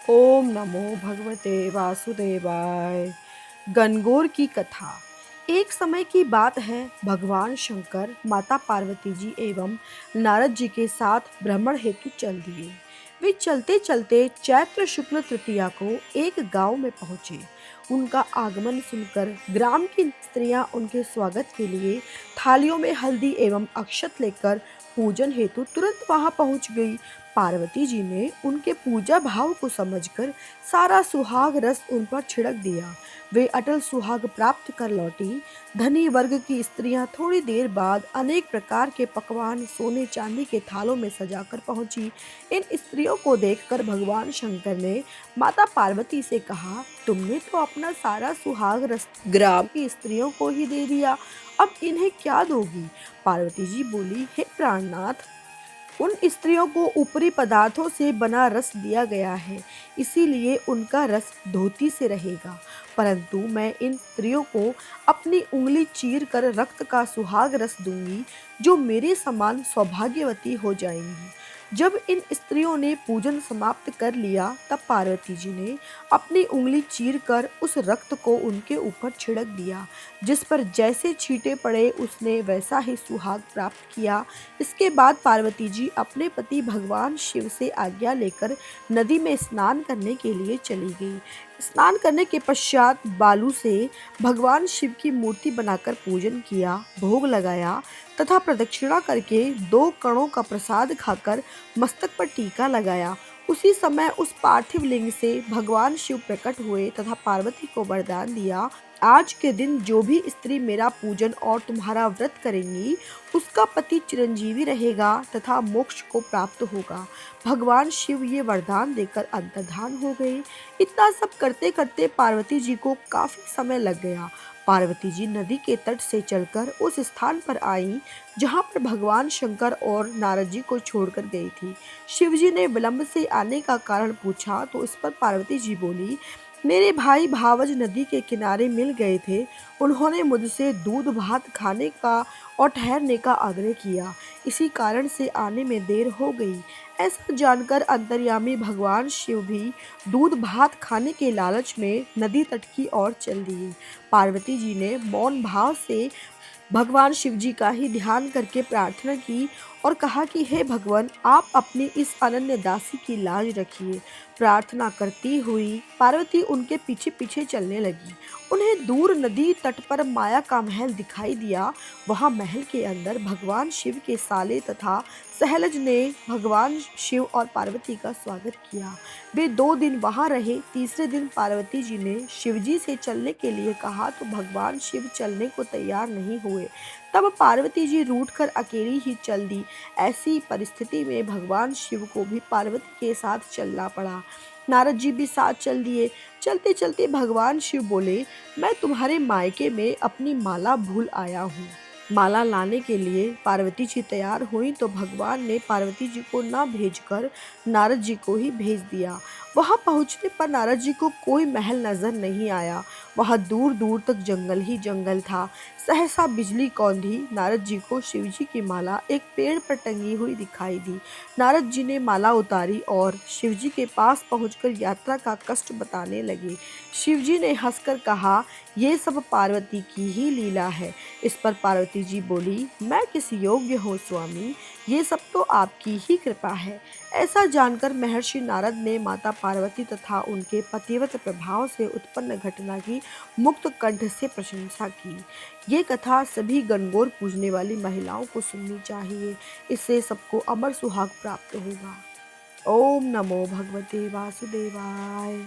ओम नमो भगवते वासुदेवाय। गणगौर की कथा। एक समय की बात है, भगवान शंकर माता पार्वती जी एवं नारद जी के साथ भ्रमण हेतु चल दिए। वे चलते चलते चैत्र शुक्ल तृतीया को एक गांव में पहुंचे। उनका आगमन सुनकर ग्राम की स्त्रियां उनके स्वागत के लिए थालियों में हल्दी एवं अक्षत लेकर पूजन हेतु तुरंत वहां पहुंच गई। पार्वती जी ने उनके पूजा भाव को समझकर सारा सुहाग रस उन पर छिड़क दिया। वे अटल सुहाग प्राप्त कर लौटी। धनी वर्ग की स्त्रियां थोड़ी देर बाद अनेक प्रकार के पकवान सोने चांदी के थालों में सजाकर पहुंची। इन स्त्रियों को देखकर भगवान शंकर ने माता पार्वती से कहा, तुमने तो अपना सारा सुहाग रस ग्राम की स्त्रियों को ही दे दिया, अब इन्हें क्या दोगी? पार्वती जी बोली, हे प्राणनाथ, उन स्त्रियों को ऊपरी पदार्थों से बना रस दिया गया है, इसीलिए उनका रस धोती से रहेगा। परंतु मैं इन स्त्रियों को अपनी उंगली चीर कर रक्त का सुहाग रस दूंगी, जो मेरे समान सौभाग्यवती हो जाएंगी। जब इन स्त्रियों ने पूजन समाप्त कर लिया, तब पार्वती जी ने अपनी उंगली चीर कर उस रक्त को उनके ऊपर छिड़क दिया। जिस पर जैसे छींटे पड़े, उसने वैसा ही सुहाग प्राप्त किया। इसके बाद पार्वती जी अपने पति भगवान शिव से आज्ञा लेकर नदी में स्नान करने के लिए चली गई। स्नान करने के पश्चात बालू से भगवान शिव की मूर्ति बनाकर पूजन किया, भोग लगाया तथा प्रदक्षिणा करके 2 कणों का प्रसाद खाकर मस्तक पर टीका लगाया। उसी समय उस पार्थिव लिंग से भगवान शिव प्रकट हुए तथा पार्वती को वरदान दिया, आज के दिन जो भी स्त्री मेरा पूजन और तुम्हारा व्रत करेंगी, उसका पति चिरंजीवी रहेगा तथा मोक्ष को प्राप्त होगा। भगवान शिव ये वरदान देकर अंतर्धान हो गए। इतना सब करते करते पार्वती जी को काफी समय लग गया। पार्वती जी नदी के तट से चलकर उस स्थान पर आई जहां पर भगवान शंकर और नारद जी को छोड़कर गई थी। शिव जी ने विलंब से आने का कारण पूछा तो इस पर पार्वती जी बोली, मेरे भाई भावज नदी के किनारे मिल गए थे। उन्होंने मुझसे दूध भात खाने का और ठहरने का आग्रह किया, इसी कारण से आने में देर हो गई। ऐसा जानकर अंतर्यामी भगवान शिव भी दूध भात खाने के लालच में नदी तट की ओर चल दिए। पार्वती जी ने मौन भाव से भगवान शिव जी का ही ध्यान करके प्रार्थना की और कहा कि हे भगवान, आप अपनी इस अनन्य दासी की लाज रखिए। प्रार्थना करती हुई पार्वती उनके पीछे पीछे चलने लगी। उन्हें दूर नदी तट पर माया का महल दिखाई दिया। वहां महल के अंदर भगवान शिव के साले तथा सहलज ने भगवान शिव और पार्वती का स्वागत किया। वे 2 दिन वहां रहे। तीसरे दिन पार्वती जी ने शिव जी से चलने के लिए कहा तो भगवान शिव चलने को तैयार नहीं हुए। तब पार्वती जी रूठकर अकेली ही चल दी। ऐसी परिस्थिति में भगवान शिव को भी पार्वती के साथ चलना पड़ा। नारद जी भी साथ चल दिए। चलते चलते भगवान शिव बोले, मैं तुम्हारे मायके में अपनी माला भूल आया हूँ। माला लाने के लिए पार्वती जी तैयार हुई तो भगवान ने पार्वती जी को ना भेजकर नारद जी को ही भेज दिया। वहां पहुंचने पर नारद जी को कोई महल नजर नहीं आया। वहां दूर दूर तक जंगल ही जंगल था। सहसा बिजली कौंधी। नारद जी को शिव जी की माला एक पेड़ पर टंगी हुई दिखाई दी। नारद जी ने माला उतारी और शिव जी के पास पहुंचकर यात्रा का कष्ट बताने लगे। शिव जी ने हंसकर कहा, ये सब पार्वती की ही लीला है। इस पर पार्वती जी बोली, मैं किस योग्य हूँ स्वामी, ये सब तो आपकी ही कृपा है। ऐसा जानकर महर्षि नारद ने माता पार्वती तथा उनके पतिव्रत प्रभाव से उत्पन्न घटना की मुक्त कंठ से प्रशंसा की। ये कथा सभी गणगौर पूजने वाली महिलाओं को सुननी चाहिए। इससे सबको अमर सुहाग प्राप्त होगा। ओम नमो भगवते वासुदेवाय।